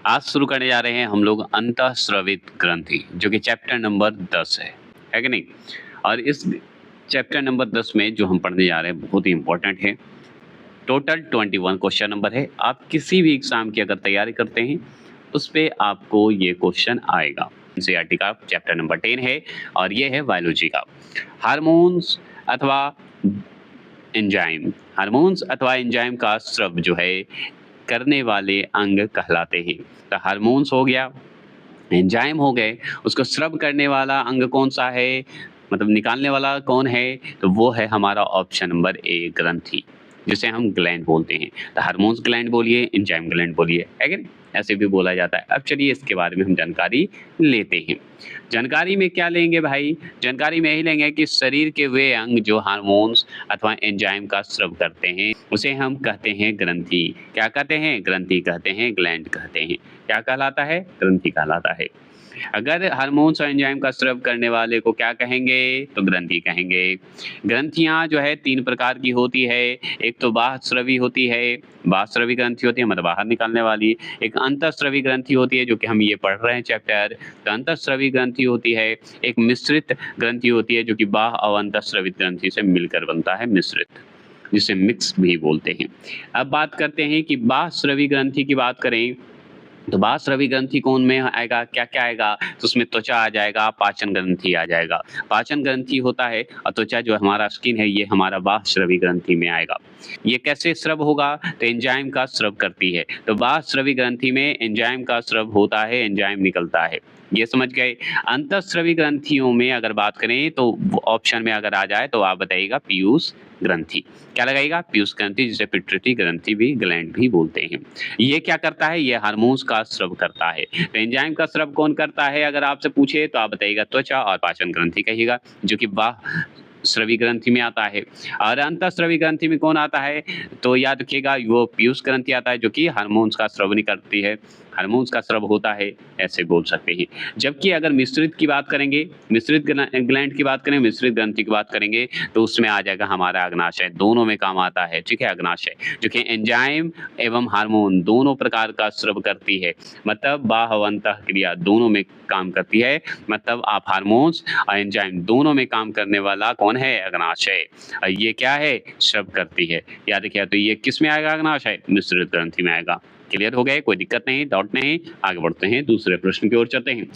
आज शुरू करने जा रहे हैं हम लोग अंतःस्रवित ग्रंथि, जो कि चैप्टर नंबर 10 है कि नहीं? और इस चैप्टर नंबर 10 में जो हम पढ़ने जा रहे हैं बहुत ही इम्पोर्टेंट है। टोटल 21 क्वेश्चन नंबर है। आप किसी भी एग्जाम की अगर तैयारी करते हैं, उस पे आपको ये क्वेश्चन आएगा। एनसीईआरटी का चैप्टर नंबर 10 है और ये है बायोलॉजी का। हार्मोन्स अथवा एंजाइम, हार्मोन्स अथवा एंजाइम का स्रव जो है करने वाले अंग कहलाते हैं। तो हार्मोन्स हो गया, एंजाइम हो गए, उसको स्रव करने वाला अंग कौन-सा है, मतलब निकालने वाला कौन है, तो वो है हमारा ऑप्शन नंबर ए ग्रंथि, जिसे हम ग्लैंड बोलते हैं। तो हार्मोन्स ग्लैंड बोलिए, एंजाइम ग्लैंड बोलिए, है कि नहीं? ऐसे भी बोला जाता है। अब चलिए इसके बारे में हम जानकारी लेते हैं। जानकारी में क्या लेंगे भाई? जानकारी में यही लेंगे कि शरीर के वे अंग जो हार्मोन्स अथवा एंजाइम का स्रव करते हैं, उसे हम कहते हैं ग्रंथि। क्या कहते हैं? ग्रंथि कहते हैं, ग्लैंड कहते हैं। क्या कहलाता है? ग्रंथि कहलाता है। अगर हार्मोन्स और एंजाइम का स्राव करने वाले को क्या कहेंगे? तो ग्रंथि कहेंगे। ग्रंथियाँ जो है 3 प्रकार की होती है। एक तो बाह्यस्रवी होती है, बाह्यस्रवी ग्रंथि होती है मतलब बाहर निकालने वाली। एक अंतःस्रवी ग्रंथि होती है जो कि हम ये पढ़ रहे हैं चैप्टर, तो अंतःस्रवी ग्रंथि होती है। एक मिश्रित ग्रंथि होती है जो कि बाह्य और अंतःस्रवित ग्रंथि से मिलकर बनता है मिश्रित, जिसे मिक्स भी बोलते हैं। अब बात करते हैं कि बाह्यस्रवी ग्रंथि की बात करें, तो बाह्यस्रवी ग्रंथि कौन में आएगा, क्या-क्या आएगा? तो उसमें त्वचा आ जाएगा, पाचन ग्रंथि आ जाएगा। पाचन ग्रंथि होता है और त्वचा जो हमारा स्किन है, ये हमारा बाह्यस्रवी ग्रंथि में आएगा। ये कैसे स्रव होगा? तो एंजाइम का स्रव करती है। तो बाह्यस्रवी ग्रंथि में एंजाइम का स्रव होता है, एंजाइम निकलता है। ये समझ गए? अंतःस्रवी ग्रंथियों में अगर बात करें तो ऑप्शन में अगर आ जाए तो आप बताइएगा पीयूष ग्रंथि। क्या लगाइएगा? पीयूष ग्रंथि, जिसे पिट्यूटरी ग्रंथि भी, ग्लैंड भी बोलते हैं। ये क्या करता है? ये हार्मोन्स का स्रव करता है। तो एंजाइम का स्रव कौन करता है अगर आपसे पूछे तो आप बताइएगा त्वचा और पाचन ग्रंथि कहिएगा, जो कि बाह्यस्रवी ग्रंथि में आता है। और अंतःस्रवी ग्रंथि में कौन आता है? तो याद रखिएगा वो पीयूष ग्रंथि आता है, जो कि हार्मोन्स का स्रव नहीं करती है, हार्मोन्स का स्रव होता है, ऐसे बोल सकते हैं। जबकि अगर मिश्रित की बात करेंगे, मिश्रित ग्लैंड की बात करें, मिश्रित ग्रंथि की बात करेंगे, तो उसमें आ जाएगा हमारा अग्नाशय, दोनों में काम आता है, ठीक है? अग्नाशय, जो कि एंजाइम एवं हार्मोन दोनों प्रकार का स्रव करती है, मतलब बाह्य व अंतः क्रिया दोनों में काम करती है। मतलब आप हार्मोन्स और एंजाइम दोनों में काम करने वाला कौन है? अग्नाशय। ये क्या है? स्रव करती है। याद रखिए, तो ये किस में आएगा अग्नाशय? मिश्रित ग्रंथि में आएगा। क्लियर हो गए? कोई दिक्कत नहीं, डाउट नहीं। आगे बढ़ते हैं, दूसरे प्रश्न की ओर चलते हैं।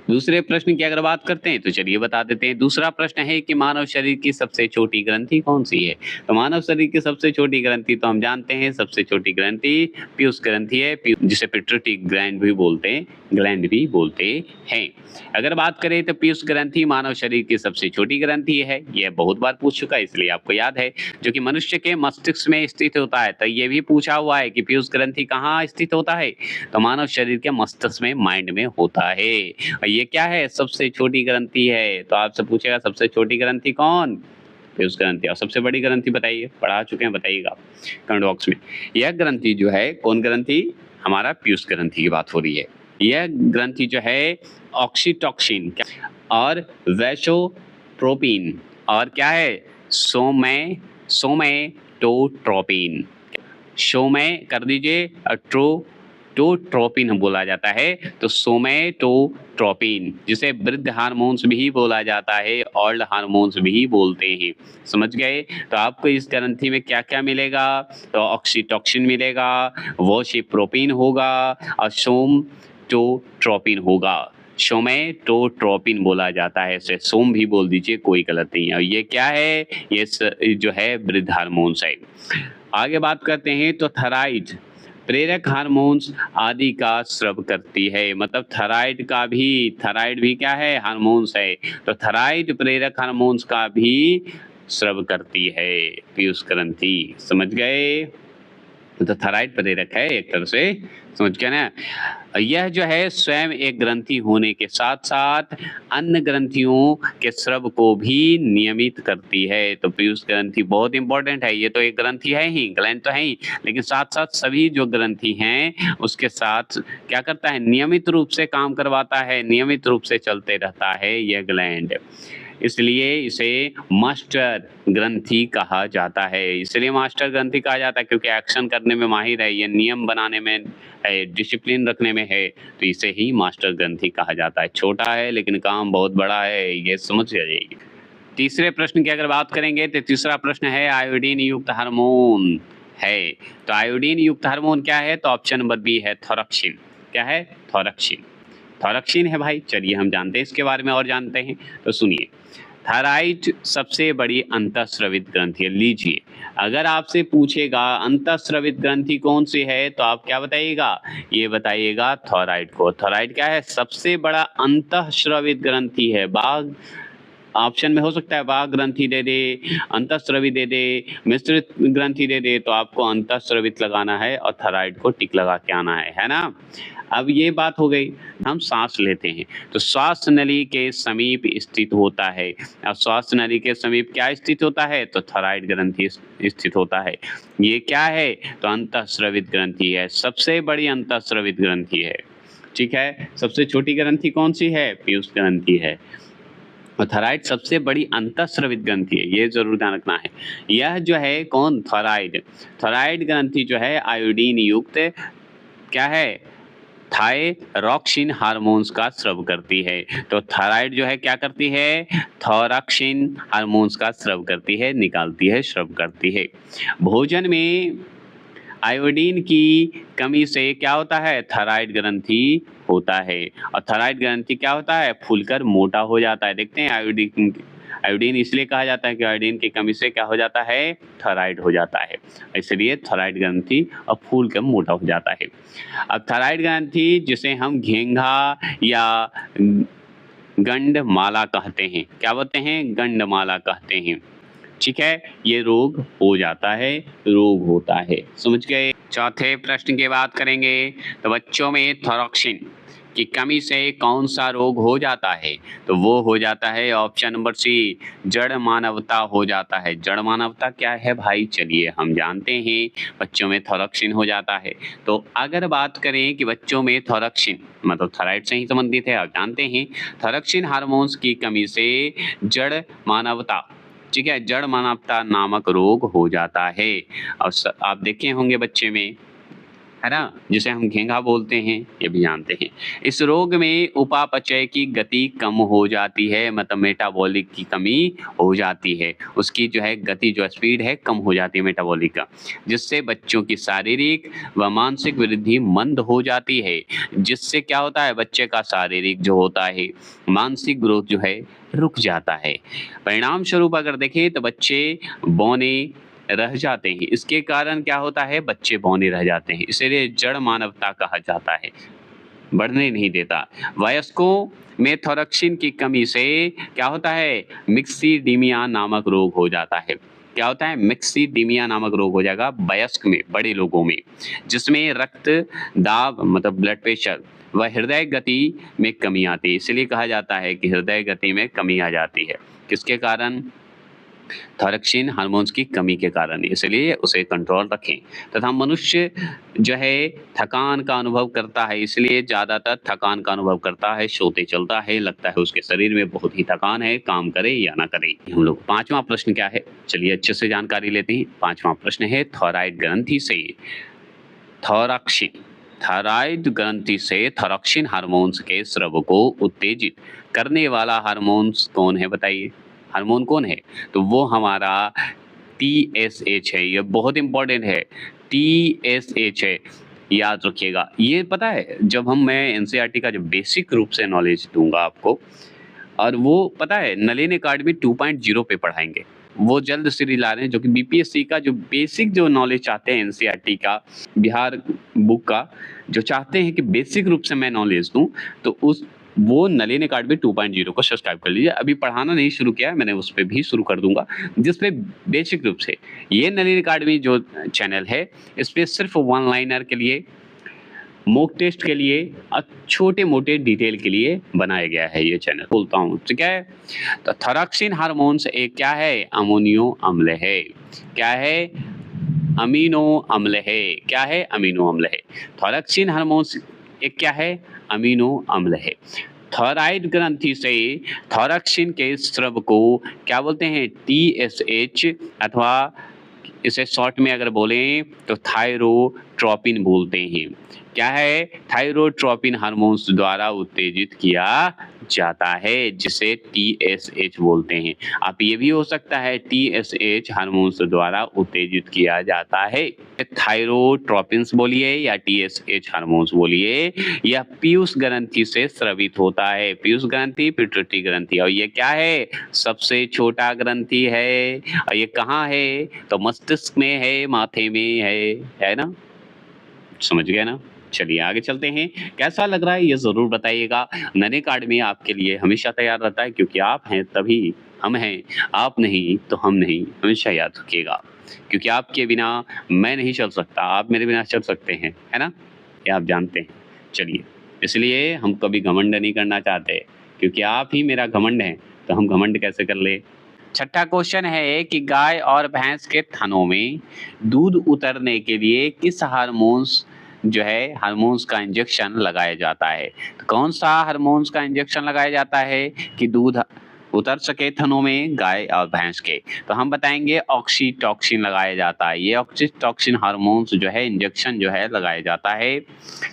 दूसरे प्रश्न की अगर बात करते हैं तो चलिए बता देते हैं। दूसरा प्रश्न है कि मानव शरीर की सबसे छोटी ग्रंथि कौन-सी है? तो मानव शरीर की सबसे छोटी ग्रंथि तो हम जानते हैं, सबसे छोटी ग्रंथि पीयूष ग्रंथि है, जिसे पिट्यूटरी ग्लैंड भी बोलते हैं, ग्लैंड भी बोलते हैं। अगर बात करें तो पीयूष ग्रंथि मानव शरीर की सबसे छोटी ग्रंथि है। यह बहुत बार पूछ चुका है, इसलिए आपको याद है, जो कि मनुष्य के मस्तिष्क में स्थित होता है। तो ये भी पूछा हुआ है कि पीयूष ग्रंथि कहाँ स्थित होता है? तो मानव शरीर के मस्तिष्क में, माइंड में होता है। और ये क्या है? सबसे छोटी ग्रंथि है। तो आपसे पूछेगा सबसे छोटी ग्रंथि कौन? पीयूष ग्रंथि। और सबसे बड़ी ग्रंथि बताइए, पढ़ा चुके हैं, बताइएगा कमेंट बॉक्स में। यह ग्रंथि जो है, कौन ग्रंथि? हमारा पीयूष ग्रंथि की बात हो रही है। यह ग्रंथि जो है ऑक्सीटॉसिन और वैसोप्रोपिन और क्या है? सोमैटोट्रोपिन, सोमै कर दीजिए, टोट्रोपिन बोला जाता है। तो सोमैटोट्रोपिन, जिसे वृद्ध हार्मोन्स भी बोला जाता है, ओल्ड हार्मोन्स भी बोलते हैं। समझ गए? तो आपको इस ग्रंथि में क्या-क्या मिलेगा? तो ऑक्सीटॉसिन मिलेगा, वैसोप्रोपिन होगा और सोमैटोट्रोपिन होगा। सोमैटोट्रोपिन बोला जाता है, इसे सोम भी बोल दीजिए, कोई गलत नहीं है। और ये क्या है? ये जो है वृद्ध हार्मोन्स है। आगे बात करते हैं तो थायराइड प्रेरक हार्मोन्स आदि का स्रव करती है। मतलब थायराइड भी क्या है? हार्मोन्स है। तो थायराइड प्रेरक हार्मोन्स का भी स्रव करती है पीयूष ग्रंथि। समझ गए? तो थायराइड प्रेरक है एक तरह से, समझ गए ना? यह जो है स्वयं एक ग्रंथि होने के साथ-साथ अन्य ग्रंथियों के स्रव को भी नियमित करती है। तो पीयूष ग्रंथि बहुत इंपॉर्टेंट है। ये तो एक ग्रंथि है ही, ग्लैंड तो है ही, लेकिन साथ-साथ सभी जो ग्रंथि हैं उसके साथ क्या करता है? नियमित रूप से काम करवाता है, नियमित रूप से चलते रहता है यह ग्लैंड। इसलिए इसे मास्टर ग्रंथि कहा जाता है। इसलिए मास्टर ग्रंथि कहा जाता है क्योंकि एक्शन करने में माहिर है, ये नियम बनाने में है, डिसिप्लिन रखने में है, तो इसे ही मास्टर ग्रंथि कहा जाता है। छोटा है लेकिन काम बहुत बड़ा है, ये समझ जाइए। तीसरे प्रश्न की अगर बात करेंगे तो तीसरा प्रश्न है आयोडीन युक्त हार्मोन है। तो आयोडीन युक्त हार्मोन क्या है? तो ऑप्शन नंबर बी है थोरक्सिन। क्या है? थोरक्सिन। थोरक्सिन है भाई। चलिए हम जानते हैं इसके बारे में और जानते हैं। तो सुनिए, थायराइड सबसे बड़ी अंतःस्रावित ग्रंथि है। लीजिए, अगर आपसे पूछेगा अंतःस्रावित ग्रंथि कौन सी है तो आप क्या बताइएगा? ये बताइएगा थायराइड को। थायराइड क्या है? सबसे बड़ा अंतःस्रावित ग्रंथि है। बाघ ऑप्शन में हो सकता है, बाघ ग्रंथि दे दे, अंतःस्रावी दे दे, मिश्रित ग्रंथि दे दे, तो आपको अंतःस्रावित लगाना है और थायराइड को टिक लगा के आना है ना? अब ये बात हो गई। हम सांस लेते हैं तो श्वास नली के समीप स्थित होता है। और श्वास नली के समीप क्या स्थित होता है? तो थायराइड ग्रंथि स्थित होता है। ये क्या है? तो अंतःस्रावित ग्रंथि है, सबसे बड़ी अंतःस्रावित ग्रंथि है। ठीक है, सबसे छोटी ग्रंथि कौन सी है? पीयूष ग्रंथि है। और थायराइड सबसे बड़ी अंतःस्रावित ग्रंथि है, ये जरूर ध्यान रखना है। यह जो है कौन? थायराइड। थायराइड ग्रंथि जो है आयोडीन युक्त क्या है? थायरॉक्सिन हार्मोन्स का स्राव करती है। तो थायराइड जो है क्या करती है? थायरॉक्सिन हार्मोन्स का स्राव करती है, निकालती है, स्राव करती है। भोजन में आयोडीन की कमी से क्या होता है? थायराइड ग्रंथि होता है। और थायराइड ग्रंथि क्या होता है? फूलकर मोटा हो जाता है। देखते हैं आयोडीन, आयोडीन इसलिए कहा जाता है कि आयोडीन की कमी से क्या हो जाता है? थायराइड हो जाता है, इसलिए थायराइड ग्रंथि और फूल कर मोटा हो जाता है। अब थायराइड ग्रंथि जिसे हम घेंघा या गंडमाला कहते हैं, क्या बोलते हैं? गंडमाला कहते हैं। ठीक है, ये रोग हो जाता है, रोग होता है। समझ गए? चौथे प्रश्न की बात करेंगे तो बच्चों में थायरॉक्सिन की कमी से कौन सा रोग हो जाता है? तो वो हो जाता है ऑप्शन नंबर सी, जड़ मानवता हो जाता है। जड़ मानवता क्या है भाई? चलिए हम जानते हैं, बच्चों में थायरॉक्सिन हो जाता है। तो अगर बात करें कि बच्चों में थायरॉक्सिन मतलब थायराइड से ही संबंधित है, आप जानते हैं थायरॉक्सिन हार्मोन्स की कमी से जड़ मानवता, ठीक है, जड़ मानवता नामक रोग हो जाता है। और आप देखे होंगे बच्चे में, है ना, जिसे हम घेंघा बोलते हैं, ये भी जानते हैं। इस रोग में उपापचय की गति कम हो जाती है, मतलब मेटाबॉलिक की कमी हो जाती है, उसकी जो है गति, जो स्पीड है, कम हो जाती है मेटाबॉलिक का, जिससे बच्चों की शारीरिक व मानसिक वृद्धि मंद हो जाती है। जिससे क्या होता है? बच्चे का शारीरिक जो होता है, मानसिक ग्रोथ जो है रुक जाता है। परिणाम स्वरूप अगर देखें तो बच्चे बौने रह जाते हैं। इसके कारण क्या होता है? बच्चे बौने रह जाते हैं, इसलिए जड़ मानवता कहा जाता है, बढ़ने नहीं देता। वयस्कों में थायरॉक्सिन की कमी से क्या होता है? मिक्सिडीमिया नामक रोग हो जाता है। क्या होता है? मिक्सिडीमिया नामक रोग हो जाएगा वयस्क में, बड़े लोगों में, जिसमें रक्त दाब मतलब ब्लड प्रेशर व हृदय गति में कमी आती है। इसलिए कहा जाता है कि हृदय गति में कमी आ जाती है, किसके कारण? थायरॉक्सिन हार्मोन्स की कमी के कारण, इसलिए उसे कंट्रोल रखें। तथा मनुष्य जो है थकान का अनुभव करता है, इसलिए ज़्यादातर थकान का अनुभव करता है, सोते चलता है, लगता है उसके शरीर में बहुत ही थकान है, काम करे या ना करे। हम लोग पांचवा प्रश्न क्या है, चलिए अच्छे से जानकारी लेते हैं। पांचवा प्रश्न है थायराइड ग्रंथि से थायरॉक्सिन, थायराइड ग्रंथि से थायरॉक्सिन हार्मोन्स के स्राव को उत्तेजित करने वाला हार्मोन्स कौन है? बताइए, हार्मोन कौन है? तो वो हमारा TSH है। ये बहुत इंपॉर्टेंट है, TSH है, याद रखिएगा। ये पता है, जब मैं एनसीईआरटी का जो बेसिक रूप से नॉलेज दूंगा आपको, और वो पता है नलिनी अकेडमी 2.0 पे पढ़ाएंगे, वो जल्द सीरीज ला रहे हैं, जो कि बीपीएससी का जो बेसिक जो नॉलेज चाहते हैं एनसीईआरटी का, बिहार बुक का, जो चाहते हैं कि बेसिक रूप से मैं नॉलेज दूं, तो उस वो नलिनी अकेडमी 2.0 को सब्सक्राइब कर लीजिए। अभी पढ़ाना नहीं शुरू किया है मैंने, उस पे भी शुरू कर दूंगा, जिसपे बेसिक रूप से ये नलिनी अकेडमी जो चैनल है, इस पे सिर्फ वन लाइनर के लिए, मॉक टेस्ट के लिए और छोटे मोटे डिटेल के लिए बनाया गया है ये चैनल, बोलता हूँ, ठीक है। तो थायरॉक्सिन हार्मोन्स एक क्या है? अमोनियो अम्ल है। क्या है? अमीनो अम्ल है। क्या है? अमीनो अम्ल है। थायरॉक्सिन हार्मोन्स एक क्या है? अमीनो अम्ल है। थायराइड ग्रंथि से थायरॉक्सिन के स्राव को क्या बोलते हैं? TSH, अथवा इसे शॉर्ट में अगर बोलें तो थायरोट्रोपिन बोलते हैं। क्या है? थायरोट्रोपिन हार्मोन्स द्वारा उत्तेजित किया जाता है, जिसे TSH बोलते हैं। आप ये भी हो सकता है TSH हार्मोन्स द्वारा उत्तेजित किया जाता है। थायरोट्रोपिन्स बोलिए या TSH हार्मोन्स बोलिए, यह पीयूष ग्रंथि से स्रावित होता है। पीयूष ग्रंथि, पिट्यूटरी ग्रंथि, और ये क्या है? सबसे छोटा ग्रंथि है। और ये कहाँ है? तो मस्तिष्क में है, माथे में है ना? समझ गए ना? चलिए आगे चलते हैं। कैसा लग रहा है ये ज़रूर बताइएगा। नन अकाडमी आपके लिए हमेशा तैयार रहता है, क्योंकि आप हैं तभी हम हैं, आप नहीं तो हम नहीं, हमेशा याद रखिएगा। क्योंकि आपके बिना मैं नहीं चल सकता, आप मेरे बिना चल सकते हैं, है ना? ये आप जानते हैं। चलिए, इसलिए हम कभी घमंड नहीं करना चाहते, क्योंकि आप ही मेरा घमंड हैं, तो हम घमंड कैसे कर ले? छठा क्वेश्चन है कि गाय और भैंस के थनों में दूध उतरने के लिए किस हार्मोन्स का इंजेक्शन लगाया जाता है? तो कौन सा हार्मोन्स का इंजेक्शन लगाया जाता है कि दूध उतर सके थनों में गाय और भैंस के? तो हम बताएंगे ऑक्सीटॉक्सिन लगाया जाता है। ये ऑक्सीटॉक्सिन हार्मोन्स इंजेक्शन लगाया जाता है।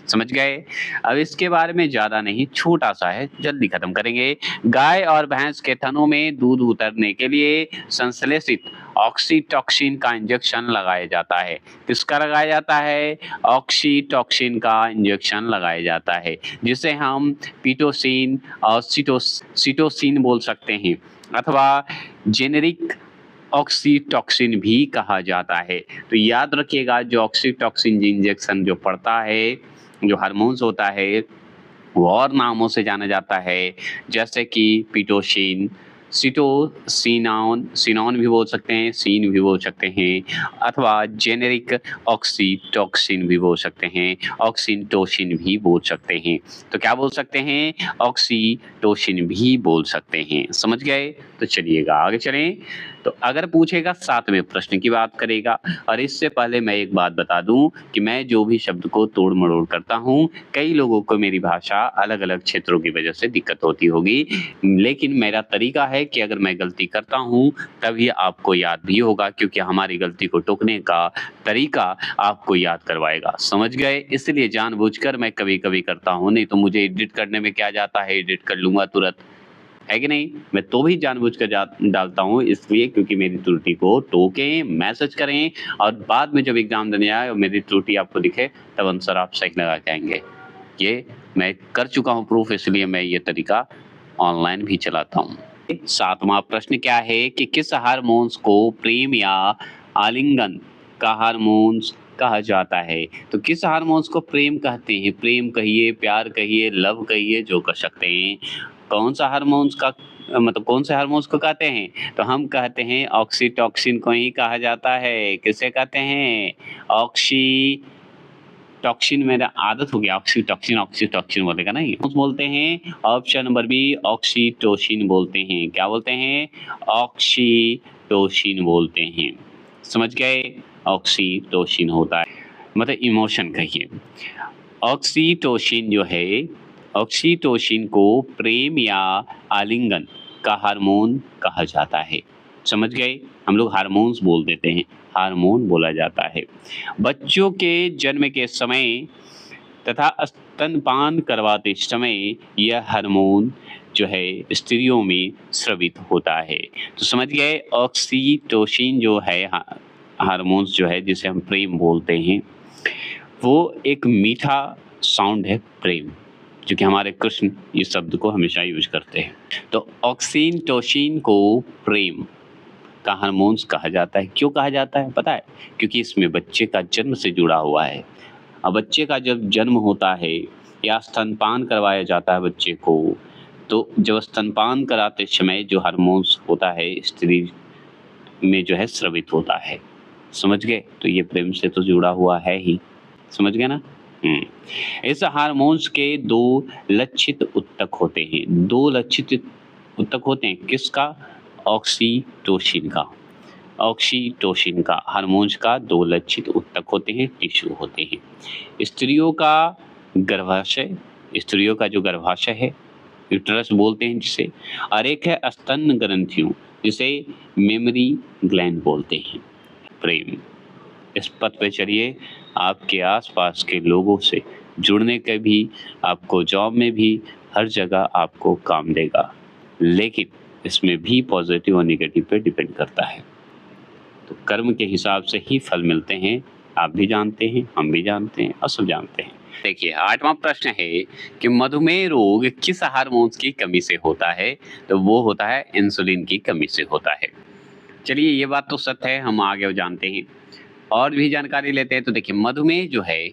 समझ गए? अब इसके बारे में ज़्यादा नहीं, छोटा सा है, जल्दी खत्म करेंगे। गाय और भैंस के थनों में दूध उतरने के लिए संश्लेषित ऑक्सीटॉक्सिन का इंजेक्शन लगाया जाता है। किसका लगाया जाता है? ऑक्सीटॉक्सिन का इंजेक्शन लगाया जाता है, जिसे हम पिटोसिन और सिटोसिन बोल सकते हैं, अथवा जेनेरिक ऑक्सीटॉक्सिन भी कहा जाता है। तो याद रखिएगा, जो ऑक्सीटॉक्सिन इंजेक्शन जो पड़ता है, जो हार्मोन्स होता है, वो और नामों से जाना जाता है, जैसे कि पिटोसिन, सिनोन भी बोल सकते हैं, सीन भी बोल सकते हैं, अथवा जेनेरिक ऑक्सीटॉक्सिन भी बोल सकते हैं, ऑक्सीटोसिन भी बोल सकते हैं। तो क्या बोल सकते हैं? ऑक्सीटोसिन भी बोल सकते हैं। समझ गए? तो चलिएगा आगे चलें। तो अगर पूछेगा 7वें प्रश्न की बात करेगा। और इससे पहले मैं एक बात बता दूं कि मैं जो भी शब्द को तोड़ मरोड़ करता हूं, कई लोगों को मेरी भाषा अलग अलग क्षेत्रों की वजह से दिक्कत होती होगी, लेकिन मेरा तरीका है कि अगर मैं गलती करता हूं तभी आपको याद भी होगा, क्योंकि हमारी गलती को टोकने का तरीका आपको याद करवाएगा। समझ गए? इसलिए जानबूझकर मैं कभी कभी करता हूं, नहीं तो मुझे एडिट करने में क्या जाता है, एडिट कर लूंगा तुरंत, है कि नहीं? मैं तो भी जानबूझकर डालता हूँ, इसलिए क्योंकि मेरी त्रुटि को टोकें, मैसेज करें, और बाद में जब एग्जाम देने आए और मेरी त्रुटि आपको दिखे, तब आंसर आप सही लगा के आएंगे। ये मैं कर चुका हूँ प्रूफ, इसलिए मैं ये तरीका ऑनलाइन भी चलाता हूँ। 7वां प्रश्न क्या है कि किस हार्मोन्स को प्रेम या आलिंगन का हार्मोन्स कहा जाता है? तो किस हार्मोन्स को प्रेम कहते हैं? प्रेम कहिए, प्यार कहिए, लव कहिए, जो कर सकते हैं। कौन सा हार्मोन्स का मतलब कौन से हार्मोन्स को कहते हैं? तो हम कहते हैं ऑक्सीटॉक्सिन को ही कहा जाता है। किसे कहते हैं? ऑक्सीटॉक्सिन। मेरा आदत हो गया ऑक्सीटॉक्सिन बोलेगा नहीं, बोलते हैं ऑप्शन नंबर बी, ऑक्सीटोसिन बोलते हैं। क्या बोलते हैं? ऑक्सीटोसिन बोलते हैं। समझ गए? ऑक्सीटोसिन होता है मतलब इमोशन कहिए। ऑक्सीटोसिन को प्रेम या आलिंगन का हार्मोन कहा जाता है। समझ गए? हम लोग हार्मोन्स बोल देते हैं, हार्मोन बोला जाता है। बच्चों के जन्म के समय तथा स्तनपान करवाते समय यह हार्मोन स्त्रियों में स्रावित होता है। तो समझ गए? ऑक्सीटोसिन हार्मोन्स जिसे हम प्रेम बोलते हैं, वो एक मीठा साउंड है प्रेम, जो कि हमारे कृष्ण इस शब्द को हमेशा यूज करते हैं। तो ऑक्सीटोसिन को प्रेम का हार्मोन्स कहा जाता है। क्यों कहा जाता है पता है? क्योंकि इसमें बच्चे का जन्म से जुड़ा हुआ है। अब बच्चे का जब जन्म होता है या स्तनपान करवाया जाता है बच्चे को, तो जब स्तनपान कराते समय जो हार्मोन्स होता है स्त्री में स्रावित होता है। समझ गए? तो ये प्रेम से तो जुड़ा हुआ है ही। समझ गए ना? इस हार्मोन्स के 2 लक्षित उत्तक होते हैं। 2 लक्षित उत्तक होते हैं। किसका? ऑक्सीटोसिन का हार्मोन्स का 2 लक्षित उत्तक होते हैं, टिश्यू होते हैं। स्त्रियों का जो गर्भाशय है यूट्रस बोलते हैं जिसे, और एक है स्तन ग्रंथियों जिसे मेमरी ग्लैंड बोलते हैं। प्रेम, इस पथ पे चलिए, आपके आसपास के लोगों से जुड़ने के भी, आपको जॉब में भी हर जगह आपको काम देगा, लेकिन इसमें भी पॉजिटिव और नेगेटिव पे डिपेंड करता है। तो कर्म के हिसाब से ही फल मिलते हैं, आप भी जानते हैं, हम भी जानते हैं और सब जानते हैं। देखिए 8वां प्रश्न है कि मधुमेह रोग किस हार्मोन्स की कमी से होता है? तो वो होता है इंसुलिन की कमी से होता है। चलिए ये बात तो सत्य है, हम आगे जानते हैं और भी जानकारी लेते हैं। तो देखिए मधुमेह जो है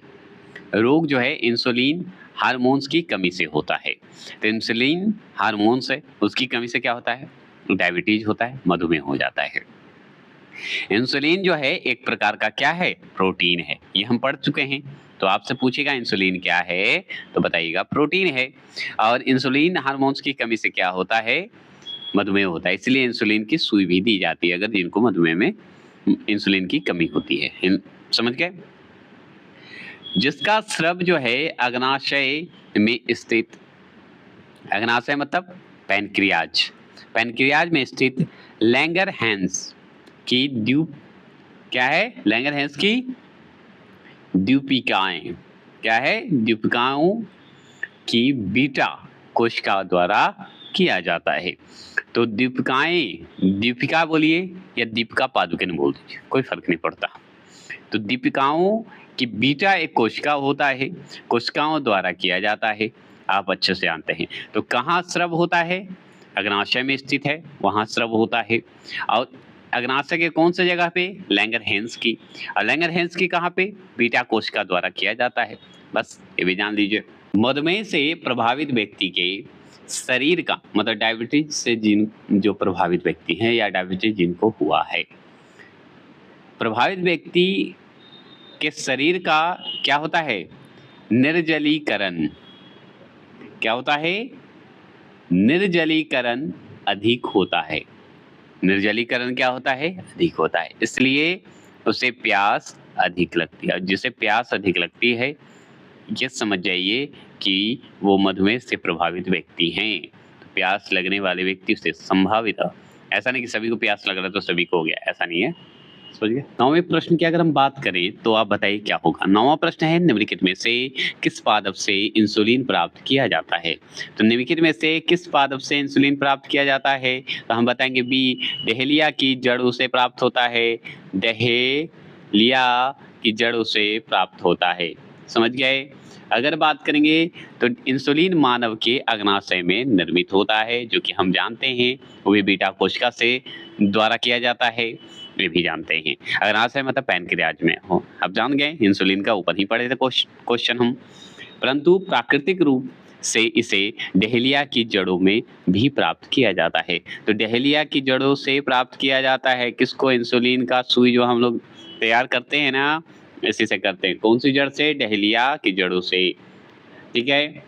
रोग जो है इंसुलिन हार्मोन्स की कमी से होता है। तो इंसुलिन हार्मोन्स है, उसकी कमी से क्या होता है? डायबिटीज होता है, मधुमेह हो जाता है। इंसुलिन जो है एक प्रकार का क्या है? प्रोटीन है, ये हम पढ़ चुके हैं। तो आपसे पूछेगा इंसुलिन क्या है, तो बताइएगा प्रोटीन है। और इंसुलिन हार्मोन्स की कमी से क्या होता है? मधुमेह होता है। इसलिए इंसुलिन की सुई भी दी जाती है अगर जिनको मधुमेह में इंसुलिन की कमी होती है। समझ गए? जिसका स्रव जो है अग्नाशय में स्थित, अग्नाशय मतलब पैनक्रियाज, पैनक्रियाज में स्थित लैंगरहैंस की द्वीप क्या है? लैंगरहैंस की द्वीपिकाएं क्या है? द्वीपिकाओं की बीटा कोशिका द्वारा किया जाता है। तो दीपिकाएं, दीपिका बोलिए या दीपिका पादुकोण बोल दीजिए, कोई फर्क नहीं पड़ता। तो दीपिकाओं की बीटा एक कोशिका होता है, कोशिकाओं द्वारा किया जाता है, आप अच्छे से जानते हैं। तो कहाँ स्रव होता है? अग्नाशय में स्थित है, वहां स्रव होता है। और अग्नाशय के कौन सी जगह पे? लैंगरहैंस की। और लैंगरहैंस की कहाँ पे? बीटा कोशिका द्वारा किया जाता है। बस ये भी जान लीजिए। मधुमेह से प्रभावित व्यक्ति के शरीर का मतलब डायबिटीज से जो प्रभावित व्यक्ति हैं या डायबिटीज जिनको हुआ है, प्रभावित व्यक्ति के शरीर का क्या होता है? निर्जलीकरण। क्या होता है? निर्जलीकरण अधिक होता है। निर्जलीकरण क्या होता है? अधिक होता है, इसलिए उसे प्यास अधिक लगती है। जिसे प्यास अधिक लगती है ये समझ जाइए कि वो मधुमेह से प्रभावित व्यक्ति हैं। तो प्यास लगने वाले व्यक्ति से संभावित, ऐसा नहीं कि सभी को प्यास लग रहा है तो सभी को हो गया, ऐसा नहीं है, समझिए। 9वें प्रश्न की अगर हम बात करें तो आप बताइए क्या होगा। 9वां प्रश्न है निम्नलिखित में से किस पादप से इंसुलिन प्राप्त किया जाता है? तो निम्नलिखित में से किस पादप से इंसुलिन प्राप्त किया जाता है? तो हम बताएंगे बी, डहेलिया की जड़ों से प्राप्त होता है। डहेलिया की जड़ों से प्राप्त होता है, समझ गए। अगर बात करेंगे तो इंसुलिन मानव के अग्नाशय में निर्मित होता है, जो कि हम जानते हैं वो भी बीटा कोशिका से द्वारा किया जाता है, ये भी जानते हैं। अग्नाशय मतलब पैनक्रियाज में हो, अब जान गए। इंसुलिन का ऊपर ही पढ़े थे क्वेश्चन हम। परंतु प्राकृतिक रूप से इसे डहेलिया की जड़ों में भी प्राप्त किया जाता है। तो डहेलिया की जड़ों से प्राप्त किया जाता है किसको? इंसुलिन का सुई जो हम लोग तैयार करते हैं ना, इसी से करते हैं। कौन सी जड़ से? डहेलिया की जड़ों से, ठीक है।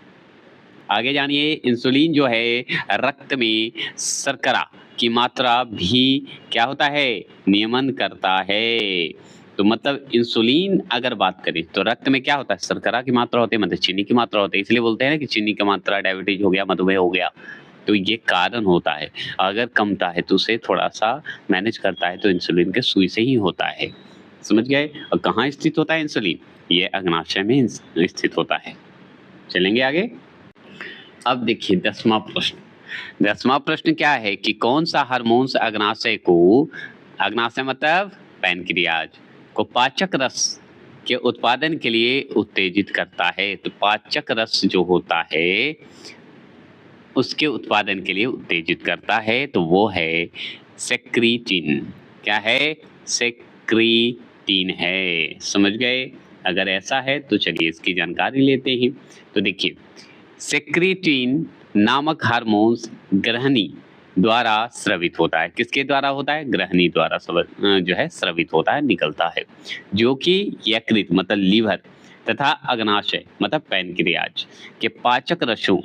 आगे जानिए, इंसुलिन जो है रक्त में शर्करा की मात्रा भी क्या होता है? नियमन करता है। तो मतलब इंसुलिन अगर बात करें तो रक्त में क्या होता है? शर्करा की मात्रा होती है, मतलब चीनी की मात्रा होती है। इसलिए बोलते हैं ना कि चीनी की मात्रा, डायबिटीज हो गया, मधुमेह हो गया, तो ये कारण होता है। अगर कमता है तो उसे थोड़ा सा मैनेज करता है, तो इंसुलिन के सुई से ही होता है, समझ गए। और कहाँ स्थित होता है इंसुलिन? ये अग्नाशय में स्थित होता है। चलेंगे आगे। अब देखिए 10वां प्रश्न। 10वां प्रश्न क्या है कि कौन सा हार्मोन्स अग्नाशय को, अग्नाशय मतलब पैनक्रियाज को पाचक रस के उत्पादन के लिए उत्तेजित करता है? तो पाचक रस जो होता है उसके उत्पादन के लिए उत्तेजित करता है, तो वो है सेक्रीटिन। क्या है? सेक्रीटिन है, समझ गए। अगर ऐसा है तो चलिए इसकी जानकारी लेते हैं। तो देखिए सेक्रीटिन नामक हार्मोन्स ग्रहणी द्वारा स्रवित होता है। किसके द्वारा होता है? ग्रहणी द्वारा जो है स्रवित होता है, निकलता है, जो कि यकृत मतलब लीवर तथा अग्नाशय मतलब पैनक्रियाज के पाचक रसों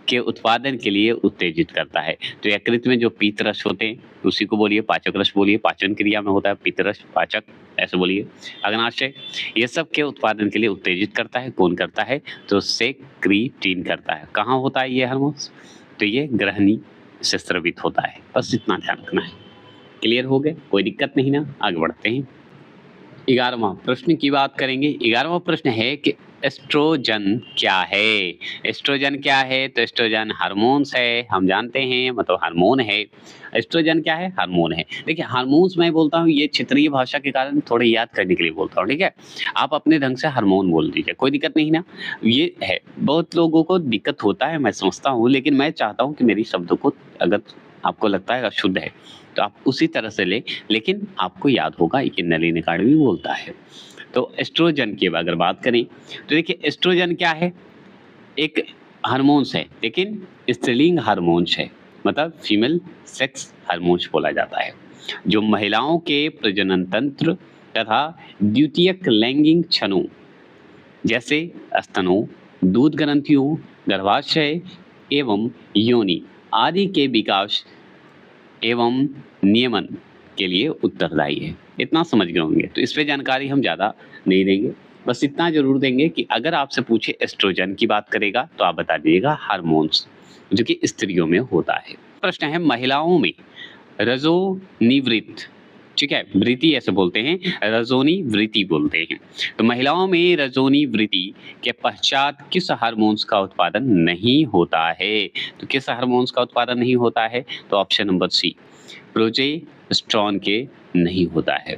के उत्पादन के लिए उत्तेजित करता है। तो यकृत में जो पीतरस होते हैं उसी को बोलिए पाचक रस बोलिए, पाचन क्रिया में होता है पीतरस, पाचक ऐसे बोलिए, अग्नाशय, ये सब के उत्पादन के लिए उत्तेजित करता है। कौन करता है? तो सेक्रीटिन करता है। कहाँ होता है ये हार्मोन्स? तो ये ग्रहणी से स्रावित होता है। बस इतना ध्यान रखना है। क्लियर हो गए? कोई दिक्कत नहीं ना? आगे बढ़ते हैं। 11वां प्रश्न की बात करेंगे। 11वां प्रश्न है कि एस्ट्रोजन क्या है? एस्ट्रोजन क्या है? तो एस्ट्रोजन हार्मोन्स है, हम जानते हैं, मतलब हार्मोन है। एस्ट्रोजन क्या है? हार्मोन है। देखिए हार्मोन्स मैं बोलता हूँ, ये क्षेत्रीय भाषा के कारण थोड़े याद करने के लिए बोलता हूँ, ठीक है? आप अपने ढंग से हार्मोन बोल दीजिए, कोई दिक्कत नहीं ना? ये है, बहुत लोगों को दिक्कत होता है, मैं समझता हूँ, लेकिन मैं चाहता हूँ कि मेरी शब्दों को अगर आपको लगता है अशुद्ध है तो आप उसी तरह से लें, लेकिन आपको याद होगा कि नलिनी अकाडमी बोलता है। तो एस्ट्रोजन की अगर बात करें तो देखिए एस्ट्रोजन क्या है? एक हार्मोन्स है, लेकिन स्त्रीलिंग हार्मोन्स है, मतलब फीमेल सेक्स हार्मोन्स बोला जाता है, जो महिलाओं के प्रजनन तंत्र तथा द्वितीयक लैंगिक क्षणों जैसे स्तनों, दूध ग्रंथियों, गर्भाशय एवं योनि आदि के विकास एवं नियमन के लिए उत्तरदायी है। इतना समझ गए होंगे, तो इस पे जानकारी हम ज़्यादा नहीं देंगे, बस इतना ज़रूर देंगे कि अगर आपसे पूछे एस्ट्रोजन की बात करेगा तो आप बता दीजिएगा हार्मोन्स, जो कि स्त्रियों में होता है। प्रश्न है महिलाओं में रजोनिवृत्त, ठीक है, वृत्ति ऐसे बोलते हैं, रजोनी वृत्ति बोलते हैं। तो महिलाओं में रजोनी वृत्ति के पश्चात किस हार्मोन्स का उत्पादन नहीं होता है? तो किस हार्मोन्स का उत्पादन नहीं होता है? तो ऑप्शन नंबर सी, प्रोजेस्टेरॉन के नहीं होता है।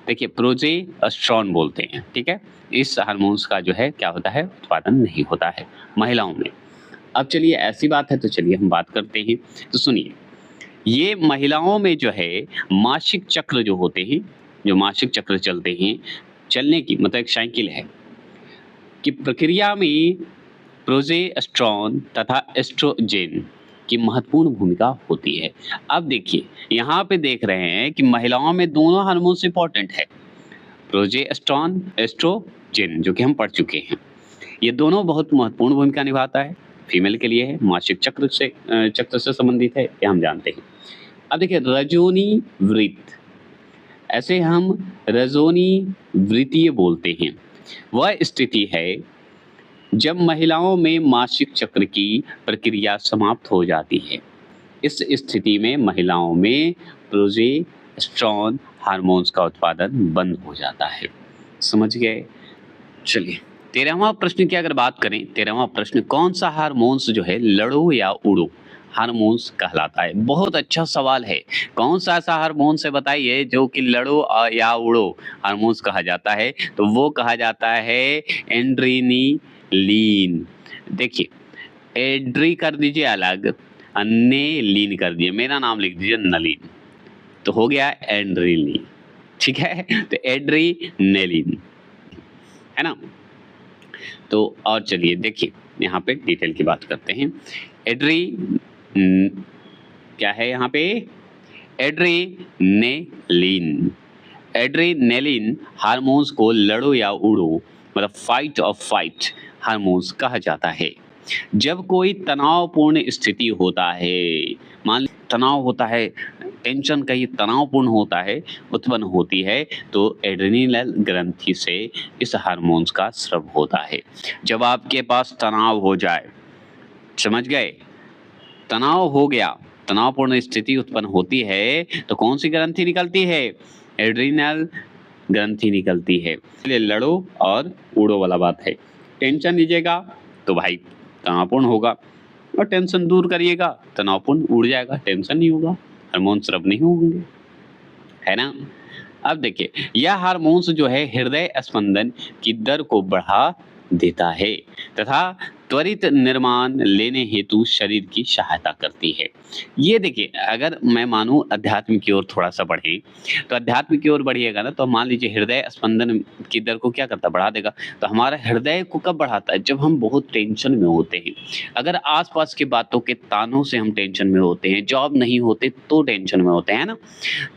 देखिए प्रोजेस्टेरॉन बोलते हैं, ठीक है, इस हार्मोन्स का जो है क्या होता है? उत्पादन नहीं होता है महिलाओं में। अब चलिए ऐसी बात है तो चलिए हम बात करते हैं। तो सुनिए, ये महिलाओं में जो है मासिक चक्र जो होते हैं, जो मासिक चक्र चलते हैं, चलने की मतलब एक साइकिल है कि प्रक्रिया में प्रोजेस्टेरॉन तथा एस्ट्रोजन की महत्वपूर्ण भूमिका होती है। अब देखिए यहाँ पे देख रहे हैं कि महिलाओं में दोनों हार्मोन्स इंपॉर्टेंट है, प्रोजेस्टेरॉन, एस्ट्रोजन, जो कि हम पढ़ चुके हैं। ये दोनों बहुत महत्वपूर्ण भूमिका निभाता है, फीमेल के लिए है, मासिक चक्र से संबंधित है, ये हम जानते हैं। अब देखिए रजोनी वृत्त, ऐसे हम रजोनी वृत्तीय बोलते हैं, वह स्थिति है जब महिलाओं में मासिक चक्र की प्रक्रिया समाप्त हो जाती है। इस स्थिति में महिलाओं में प्रोजेस्टेरॉन हार्मोन्स का उत्पादन बंद हो जाता है। समझ गए? चलिए 13वां प्रश्न की अगर बात करें, 13वां प्रश्न, कौन सा हार्मोन्स जो है लड़ो या उड़ो हार्मोन्स कहलाता है? बहुत अच्छा सवाल है। कौन सा ऐसा हार्मोन्स है बताइए जो कि लड़ो या उड़ो हार्मोन्स कहा जाता है? तो वो कहा जाता है एड्रेनालिन। देखिए एड्री कर दीजिए अलग, नेलिन कर दिए, मेरा नाम लिख दीजिए नलिन, तो हो गया एड्रेनालिन, ठीक है? तो एड्रेनालिन है ना? तो और चलिए देखिए यहाँ पे डिटेल की बात करते हैं। क्या है यहाँ पे? एड्रेनालिन। एड्रेनालिन हार्मोन्स को लड़ो या उड़ो मतलब फाइट और फाइट हार्मोन्स कहा जाता है। जब कोई तनावपूर्ण स्थिति होता है, मान तनाव होता है, टेंशन कहीं तनावपूर्ण होता है, उत्पन्न होती है, तो एड्रेनल ग्रंथि से इस हार्मोन्स का स्राव होता है। जब आपके पास तनाव हो जाए, समझ गए, तनाव हो गया, तनावपूर्ण स्थिति उत्पन्न होती है, तो कौन सी ग्रंथि निकलती है? एड्रेनल ग्रंथि निकलती है। इसलिए लड़ो और उड़ो वाला बात है। टेंशन लीजिएगा तो भाई तनावपूर्ण होगा, और टेंशन दूर करिएगा तनावपूर्ण उड़ जाएगा, टेंशन नहीं होगा, हार्मोन स्राव नहीं होंगे, है ना? अब देखिए यह हार्मोन्स जो है हृदय स्पंदन की दर को बढ़ा देता है तथा त्वरित निर्माण लेने हेतु शरीर की सहायता करती है। ये देखिए अगर मैं मानूं अध्यात्म की ओर थोड़ा सा बढ़े, तो अध्यात्म की ओर बढ़िएगा ना, तो मान लीजिए हृदय स्पंदन की दर को क्या करता? बढ़ा देगा। तो हमारा हृदय को कब बढ़ाता है? जब हम बहुत टेंशन में होते हैं, अगर आसपास की बातों के तानों से हम टेंशन में होते हैं, जॉब नहीं होते तो टेंशन में होते हैं ना,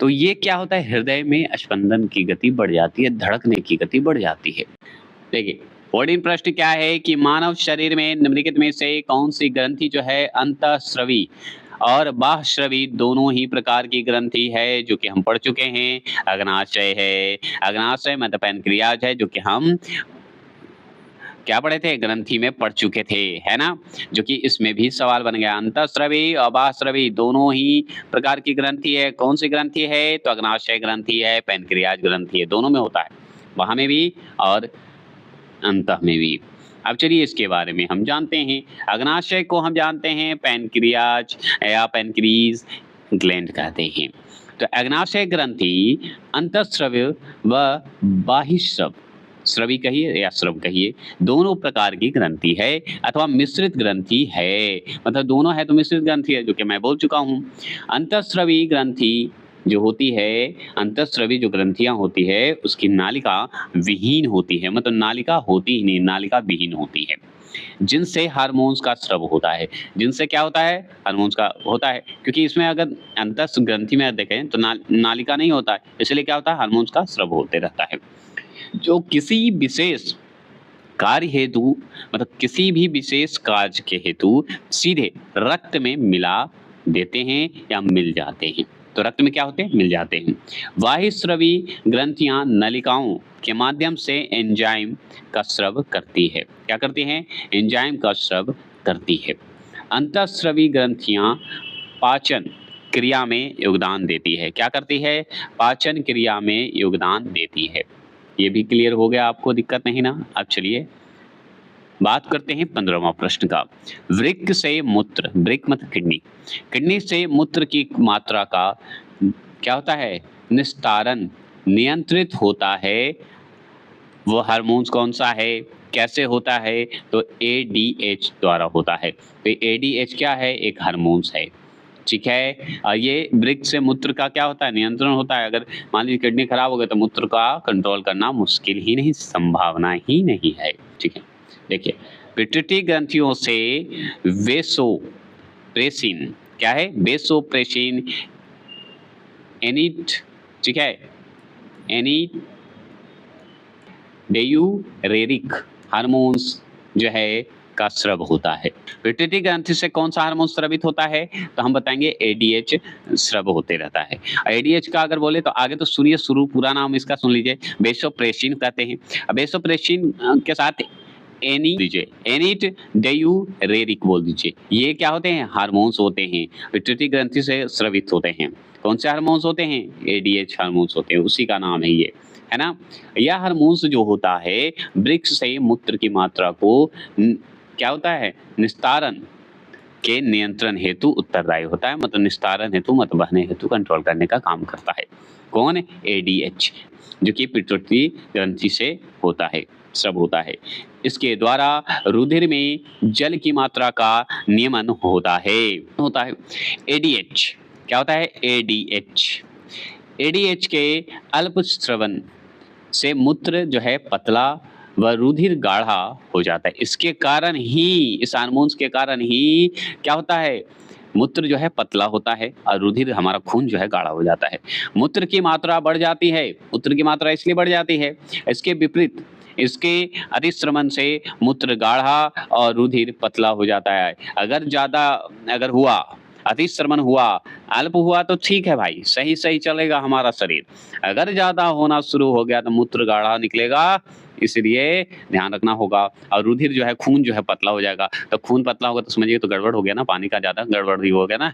तो ये क्या होता है? हृदय में स्पंदन की गति बढ़ जाती है, धड़कने की गति बढ़ जाती है। देखिए 14 प्रश्न क्या है कि मानव शरीर में निम्नलिखित में से कौन सी ग्रंथि जो है अंतःस्रवी और बाह्यस्रवी दोनों ही प्रकार की ग्रंथि है, जो कि हम पढ़ चुके हैं। अग्नाशय है, अग्नाशय मतलब पैनक्रियाज है, जो कि हम क्या पढ़े थे, ग्रंथि में पढ़ चुके थे, है ना, जो कि इसमें भी सवाल बन गया। अंतःस्रवी और बाह्यस्रवी दोनों ही प्रकार की ग्रंथि है। कौन सी ग्रंथि है, तो अग्नाशय ग्रंथि है, पैनक्रियाज ग्रंथि है, दोनों में होता है, बाह्य में भी और अंतः में भी। अब चलिए इसके बारे में हम जानते हैं। अग्नाशय को हम जानते हैं पैनक्रियाज या पैनक्रीज ग्लैंड कहते हैं। तो अग्नाशय ग्रंथि अंतःस्रव्य व बाह्यस्रव, स्रवी कहिए या स्रव कहिए, दोनों प्रकार की ग्रंथि है अथवा मिश्रित ग्रंथि है। मतलब दोनों है तो मिश्रित ग्रंथि है, जो कि मैं बोल चुका हूँ। अंतःस्रवी ग्रंथि जो होती है, अंतःस्रवी जो ग्रंथियां होती है उसकी नालिका विहीन होती है, मतलब नालिका होती ही नहीं, नालिका विहीन होती है, जिनसे हार्मोन्स का स्राव होता है। जिनसे क्या होता है, हार्मोन्स का होता है, क्योंकि इसमें अगर अंतः ग्रंथि में देखें तो नालिका नहीं होता है, इसलिए क्या होता है, हार्मोन्स का स्राव होते रहता है, जो किसी विशेष कार्य हेतु, मतलब किसी भी विशेष कार्य के हेतु सीधे रक्त में मिला देते हैं या मिल जाते हैं। तो रक्त में क्या होते हैं, मिल जाते हैं। बाह्यस्रवी ग्रंथियां नलिकाओं के माध्यम से एंजाइम का स्राव करती है। क्या करती हैं, एंजाइम का स्राव करती है। अंतःस्रवी ग्रंथियां पाचन क्रिया में योगदान देती है। क्या करती है, पाचन क्रिया में योगदान देती है। ये भी क्लियर हो गया आपको, दिक्कत नहीं ना। अब चलिए बात करते हैं 15वां प्रश्न का। वृक्क से मूत्र, वृक्क मतलब किडनी, किडनी से मूत्र की मात्रा का क्या होता है, निस्तारण नियंत्रित होता है। वो हार्मोन्स कौन सा है, कैसे होता है, तो ADH द्वारा होता है। तो ADH क्या है, एक हार्मोन्स है, ठीक है। ये वृक्क से मूत्र का क्या होता है, नियंत्रण होता है। अगर मान लीजिए किडनी खराब हो गई तो मूत्र का कंट्रोल करना मुश्किल ही नहीं, संभावना ही नहीं है, ठीक है। देखिए पिट्यूटरी ग्रंथियों से वेसोप्रेसिन, क्या है, वेसोप्रेसिन एनिट, ठीक है, एनिट डेयूरेरिक हार्मोन्स जो है का स्राव होता है। पिट्यूटरी ग्रंथि से कौन सा हार्मोन स्रावित होता है, तो हम बताएंगे ADH स्राव होते रहता है। ADH का अगर बोले तो आगे तो सुनिए, शुरू पूरा नाम इसका सुन लीजिए, वेसोप्रेसिन कहते हैं। अब वेसोप्रेसिन के साथ एनिट डेयूरेरिक बोल दीजिए। ये क्या होते हैं, हार्मोन्स होते हैं, पिट्यूटरी ग्रंथि से स्रावित होते हैं। कौन से हार्मोन्स होते हैं, ADH हार्मोन्स होते हैं, उसी का नाम है ये, है ना। यह हार्मोन्स जो होता है वृक्क से मूत्र की मात्रा को क्या होता है, निस्तारण के नियंत्रण हेतु उत्तरदायी होता है, मतलब निस्तारण हेतु, मतलब बहने हेतु कंट्रोल करने का काम करता है। कौन, ADH, जो कि पिट्यूटरी ग्रंथि से होता है, स्राव होता है। इसके द्वारा रुधिर में जल की मात्रा का नियमन होता है। ADH क्या होता है, ADH के अल्प स्रवन से मूत्र जो है पतला व रुधिर गाढ़ा हो जाता है। इसके कारण ही, इस हार्मोन्स के कारण ही क्या होता है, मूत्र जो है पतला होता है और रुधिर, हमारा खून जो है गाढ़ा हो जाता है। मूत्र की मात्रा बढ़ जाती है, मूत्र की मात्रा इसलिए बढ़ जाती है, इसके विपरीत इसके अतिश्रमण से मूत्र गाढ़ा और रुधिर पतला हो जाता है। अगर ज्यादा अगर हुआ, अतिश्रमण हुआ, अल्प हुआ तो ठीक है भाई, सही सही चलेगा हमारा शरीर। अगर ज्यादा होना शुरू हो गया तो मूत्र गाढ़ा निकलेगा, इसलिए ध्यान रखना होगा। और रुधिर जो है, खून जो है पतला हो जाएगा। तो खून पतला होगा तो समझिए तो गड़बड़ हो गया ना, पानी का ज्यादा गड़बड़ भी हो गया ना,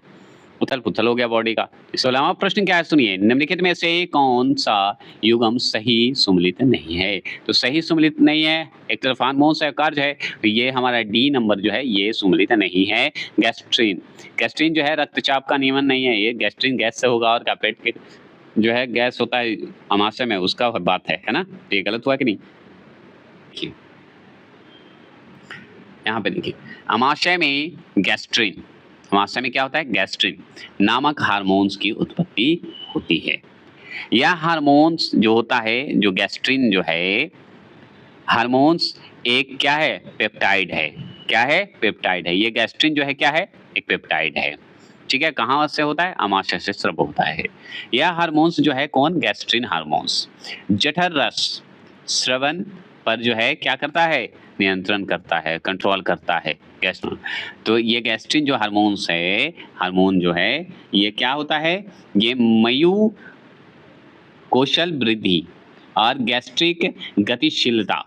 उथल पुथल हो गया बॉडी का। इसके अलावा प्रश्न क्या है सुनिए, निम्नलिखित में से कौन सा युग्म सही सुमेलित नहीं है। तो सही सुमेलित नहीं है, एक तरफ हार्मोन्स है, कार्य है, तो ये हमारा D नंबर जो है ये सुमेलित नहीं है। गैस्ट्रिन, गैस्ट्रिन जो है रक्तचाप का नियमन नहीं है, ये गैस्ट्रिन गैस से होगा, और पेट के जो है गैस होता है आमाशय में, उसका बात है ना। तो ये गलत हुआ कि नहीं, देखिए यहाँ पे देखिए, आमाशय में गैस्ट्रिन, आमाशय में क्या होता है, गैस्ट्रिन नामक हार्मोन्स की उत्पत्ति होती है। यह हार्मोन्स जो होता है, जो गैस्ट्रिन जो है हार्मोन्स, एक क्या है, पेप्टाइड है। क्या है, पेप्टाइड है। ये गैस्ट्रिन जो है क्या है, एक पेप्टाइड है, ठीक है। कहाँ से होता है, आमाशय से स्राव होता है। यह हार्मोन्स जो है कौन, गैस्ट्रिन हार्मोन्स जठर रस स्रवन पर जो है क्या करता है, नियंत्रण करता है, कंट्रोल करता है गैस्ट्रोन। तो ये गैस्ट्रिन जो हार्मोन्स है, हार्मोन जो है ये क्या होता है, ये मयू कौशल वृद्धि और गैस्ट्रिक गतिशीलता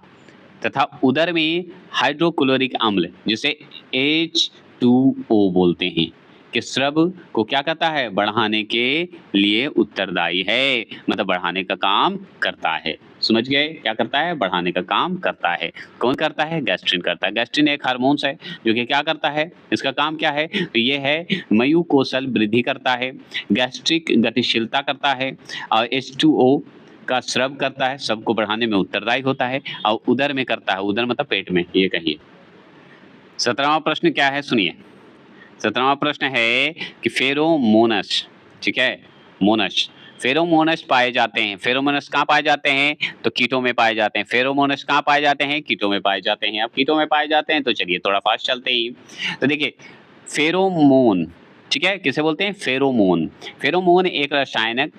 तथा उदर में हाइड्रोक्लोरिक अम्ल जिसे H2O बोलते हैं कि स्राव को क्या करता है, बढ़ाने के लिए उत्तरदायी है, मतलब बढ़ाने का काम करता है। समझ गए, क्या करता है, बढ़ाने का काम करता है। कौन करता है, गैस्ट्रिन करता है। गैस्ट्रिन एक हार्मोन्स है जो कि क्या करता है, इसका काम क्या है, तो ये है मयू कौशल वृद्धि करता है, गैस्ट्रिक गतिशीलता करता है और H2O का स्राव करता है, सबको बढ़ाने में उत्तरदायी होता है और उदर में करता है, उदर मतलब पेट में, ये कहिए। 17वां प्रश्न क्या है, सुनिए। 17वां प्रश्न है कि फेरोमोनस, ठीक है, मोनस, फेरोमोनस पाए जाते हैं। फेरोमोनस कहाँ पाए जाते हैं, तो कीटों में पाए जाते हैं। फेरोमोनस कहाँ पाए जाते हैं, कीटों में पाए जाते हैं। अब कीटों में पाए जाते हैं तो चलिए थोड़ा फास्ट चलते ही। तो देखिए फेरोमोन, ठीक है, किसे बोलते हैं, फेरोमोन। फेरोमोन एक रासायनिक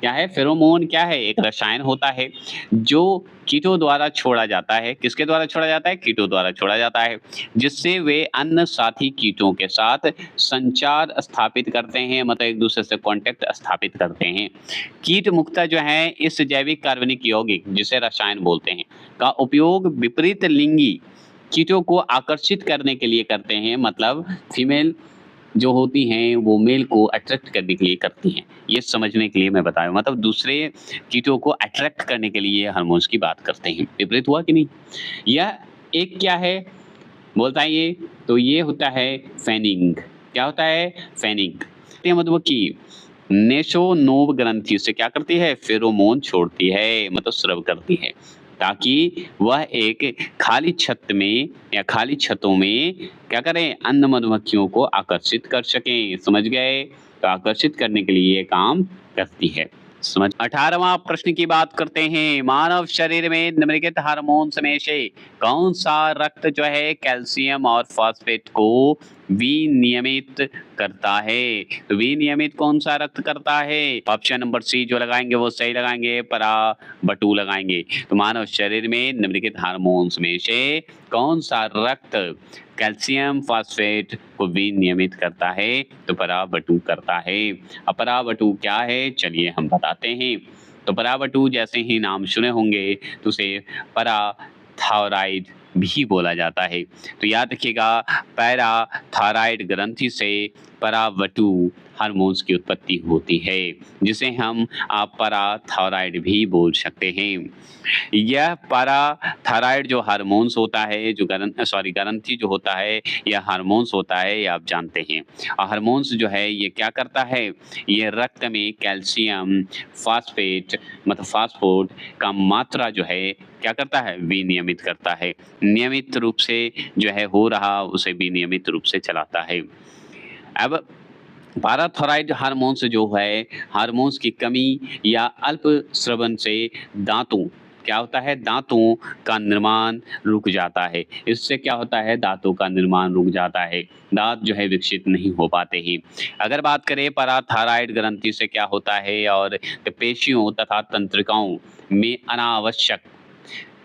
क्या है, फेरोमोन क्या है, एक रसायन होता है जो कीटों द्वारा छोड़ा जाता है। किसके द्वारा छोड़ा जाता है, कीटों द्वारा छोड़ा जाता है, जिससे वे अन्य साथी कीटों के साथ संचार स्थापित करते हैं, मतलब एक दूसरे से कांटेक्ट स्थापित करते हैं। कीट मुक्ता जो है इस जैविक कार्बनिक यौगिक जिसे रसायन बोलते हैं का उपयोग विपरीत लिंगी कीटों को आकर्षित करने के लिए करते हैं, मतलब फीमेल जो होती हैं वो मेल को अट्रैक्ट करने के लिए करती हैं। ये समझने के लिए मैं बताया, मतलब दूसरे कीटों को अट्रैक्ट करने के लिए हार्मोन्स की बात करते हैं। विपरीत हुआ कि नहीं। यह एक क्या है बोलता है ये, तो ये होता है फैनिंग। क्या होता है, फैनिंग। मधुमक्खी नेशोनोव ग्रंथि से क्या करती है, फेरोमोन छोड़ती है, मतलब स्राव करती है, ताकि वह एक खाली छत में या खाली छतों में क्या करें, अन्य मधुमक्खियों को आकर्षित कर सकें। समझ गए, तो आकर्षित करने के लिए ये काम करती है। समझ। 18वां प्रश्न की बात करते हैं। मानव शरीर में निम्नलिखित हार्मोन्स में से कौन सा रक्त जो है कैल्शियम और फास्फेट को विनियमित करता है, तो विनियमित कौन सा रक्त करता है, ऑप्शन नंबर सी जो लगाएंगे वो सही लगाएंगे, परा बटू लगाएंगे। तो मानव शरीर में निम्नलिखित हार्मोन्स में से कौन सा रक्त कैल्शियम फास्फेट को विनियमित करता है, तो पराबटू करता है। अब पराबटू क्या है, चलिए हम बताते हैं। तो पराबटू जैसे ही नाम सुने होंगे तो उसे पैराथायराइड भी बोला जाता है। तो याद रखिएगा, पैराथायराइड ग्रंथि से पराबटू हार्मोन्स की उत्पत्ति होती है, जिसे हम आप पैराथायराइड भी बोल सकते हैं। यह पैराथायराइड जो हार्मोन्स होता है, जो ग्रंथि जो होता है, यह हार्मोन्स होता है, ये आप जानते हैं। और हार्मोन्स जो है ये क्या करता है, ये रक्त में कैल्शियम फास्फेट मतलब फास्फोट का मात्रा जो है क्या करता है, विनियमित करता है। नियमित रूप से जो है हो रहा उसे विनियमित रूप से चलाता है। अब पैराथायराइड हार्मोन्स जो है, हार्मोन्स की कमी या अल्प स्रवन से दांतों क्या होता है, दांतों का निर्माण रुक जाता है। इससे क्या होता है, दांतों का निर्माण रुक जाता है, दांत जो है विकसित नहीं हो पाते हैं। अगर बात करें पैराथायराइड ग्रंथि से क्या होता है, और पेशियों तथा तंत्रिकाओं में अनावश्यक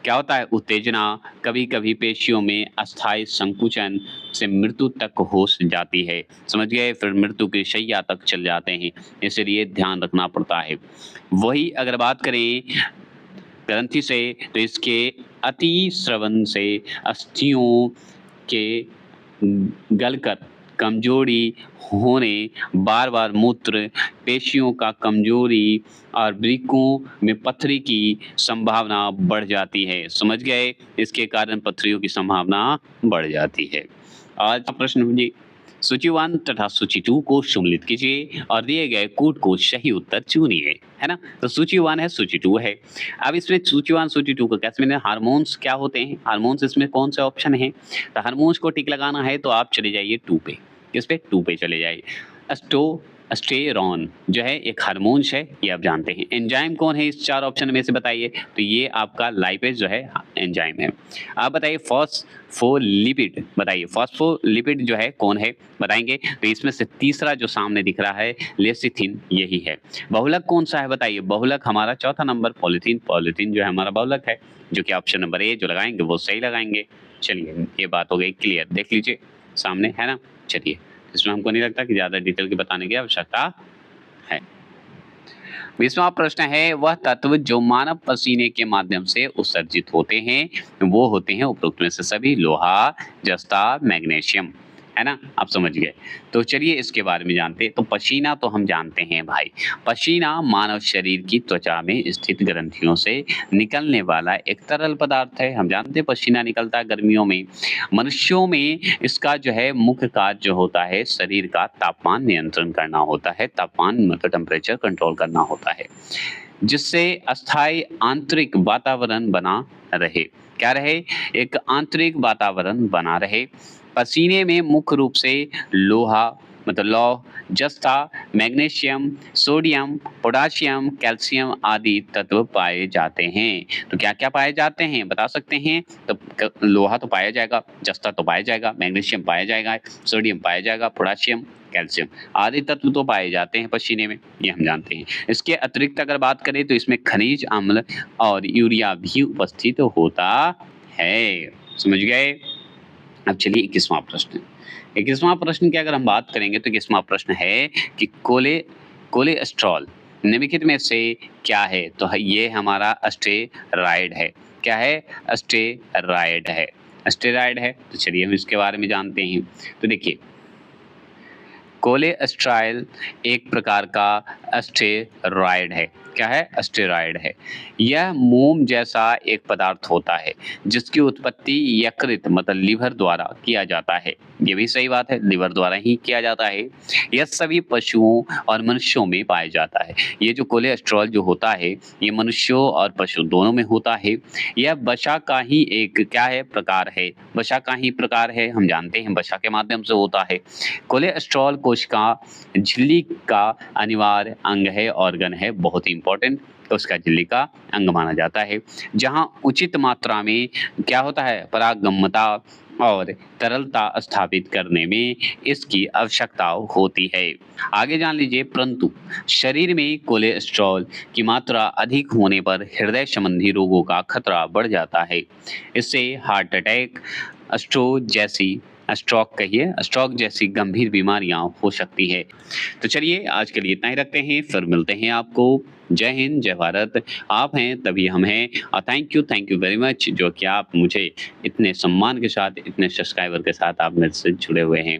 क्या होता है, उत्तेजना कभी कभी पेशियों में अस्थायी संकुचन से मृत्यु तक हो जाती है। समझ गए, फिर मृत्यु की शैया तक चल जाते हैं, इसलिए ध्यान रखना पड़ता है। वही अगर बात करें ग्रंथि से, तो इसके अति स्रवन से अस्थियों के गलकर कमजोरी होने, बार बार मूत्र, पेशियों का कमजोरी और वृक्कों में पथरी की संभावना बढ़ जाती है। समझ गए, इसके कारण पथरियों की संभावना बढ़ जाती है। आज का प्रश्न जी, सूची 1 तथा सूची 2 को सम्मिलित कीजिए और दिए गए कोड को सही उत्तर चुनिए, है ना। तो सूची 1 है, सूची 2 है। अब इसमें सूची 1 सूची 2 को कैसे मिले, हार्मोन्स क्या होते हैं, हार्मोन्स इसमें कौन से ऑप्शन है, तो हार्मोन्स को टिक लगाना है तो आप चले जाइए 2 पे। किस पे, 2 पे चले जाइए। टेस्टोस्टेरोन जो है एक हार्मोन्स है, ये आप जानते हैं। एंजाइम कौन है इस 4 ऑप्शन में से बताइए? तो ये आपका लाइपेज जो है एंजाइम है। आप बताइए फॉस्फोलिपिड, बताइए फॉस्फोलिपिड जो है कौन है? बताएँगे? तो इसमें से तीसरा जो सामने दिख रहा है लेसिथिन, यही है। बहुलक कौन-सा है बताइए? बहुलक हमारा चौथा नंबर पॉलीथीन, पॉलीथीन जो है हमारा बहुलक है, जो कि ऑप्शन नंबर ए जो लगाएँगे वो सही लगाएँगे। चलिए, ये बात हो गई क्लियर, देख लीजिए सामने, है ना? चलिए, इसमें हमको नहीं लगता कि ज़्यादा डिटेल के बताने की आवश्यकता है। 20वां प्रश्न है, वह तत्व जो मानव पसीने के माध्यम से उत्सर्जित होते हैं, वो होते हैं उपरोक्त में से सभी लोहा, जस्ता, मैग्नीशियम, है ना? आप समझ गए। तो चलिए इसके बारे में जानते हैं। तो पसीना तो हम जानते हैं भाई, पसीना मानव शरीर की त्वचा में स्थित ग्रंथियों से निकलने वाला एक तरल पदार्थ है। हम जानते हैं पसीना निकलता है गर्मियों में। मनुष्यों में इसका जो है मुख्य कार्य जो होता है शरीर का तापमान नियंत्रण करना होता है, तापमान मतलब टेम्परेचर कंट्रोल करना होता है, जिससे अस्थायी आंतरिक वातावरण बना रहे। क्या रहे? एक आंतरिक वातावरण बना रहे। पसीने में मुख्य रूप से लोहा मतलब लौह, जस्ता, मैग्नीशियम, सोडियम, पोटेशियम, कैल्शियम आदि तत्व पाए जाते हैं। तो क्या-क्या पाए जाते हैं बता सकते हैं? तो लोहा तो पाया जाएगा, जस्ता तो पाया जाएगा, मैग्नीशियम पाया जाएगा, सोडियम पाया जाएगा, पोटेशियम, कैल्शियम आदि तत्व तो पाए जाते हैं पसीने में, ये हम जानते हैं। इसके अतिरिक्त अगर बात करें तो इसमें खनिज अम्ल और यूरिया भी उपस्थित होता है। समझ गए? अब चलिए 21वां प्रश्न। 21वां प्रश्न की अगर हम बात करेंगे तो 21वां प्रश्न है कि कोलेस्ट्रॉल निम्नलिखित में से क्या है? तो ये हमारा स्टेरॉइड है। क्या है? स्टेरॉइड है। स्टेरॉइड है। तो चलिए हम इसके बारे में जानते हैं। तो देखिए कोलेस्ट्रॉल एक प्रकार का स्टेरॉइड है। क्या है? स्टेरॉइड है। यह मोम जैसा एक पदार्थ होता है जिसकी उत्पत्ति यकृत मतलब लीवर द्वारा किया जाता है। ये भी सही बात है, लीवर द्वारा ही किया जाता है। यह सभी पशुओं और मनुष्यों में पाया जाता है। ये जो कोलेस्ट्रॉल जो होता है ये मनुष्यों और पशु दोनों में होता है। यह वसा का ही एक क्या है? प्रकार है। वसा का ही प्रकार है, हम जानते हैं वसा के माध्यम से होता है। कोलेस्ट्रॉल कोशिका झिल्ली का अनिवार्य अंग है, ऑर्गन है, बहुत ही इंपॉर्टेंट कोशिका झिल्ली का अंग माना जाता है, जहां उचित मात्रा में क्या होता है? परागम्यता और तरलता स्थापित करने में इसकी आवश्यकता होती है। आगे जान लीजिए, परंतु शरीर में कोलेस्ट्रॉल की मात्रा अधिक होने पर हृदय संबंधी रोगों का खतरा बढ़ जाता है। इससे हार्ट अटैक, स्ट्रोक जैसी गंभीर बीमारियां हो सकती है। तो चलिए आज के लिए इतना ही रखते हैं, फिर मिलते हैं आपको। जय हिंद, जय भारत। आप हैं तभी हम हैं। और थैंक यू वेरी मच जो कि आप मुझे इतने सम्मान के साथ, इतने सब्सक्राइबर के साथ आप मेरे से जुड़े हुए हैं।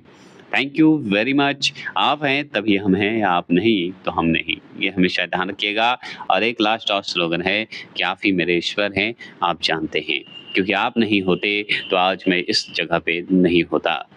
Thank you very much. आप हैं तभी हम हैं, आप नहीं तो हम नहीं, ये हमेशा ध्यान रखिएगा। और एक लास्ट और स्लोगन है कि आप ही मेरे ईश्वर हैं, आप जानते हैं, क्योंकि आप नहीं होते तो आज मैं इस जगह पे नहीं होता।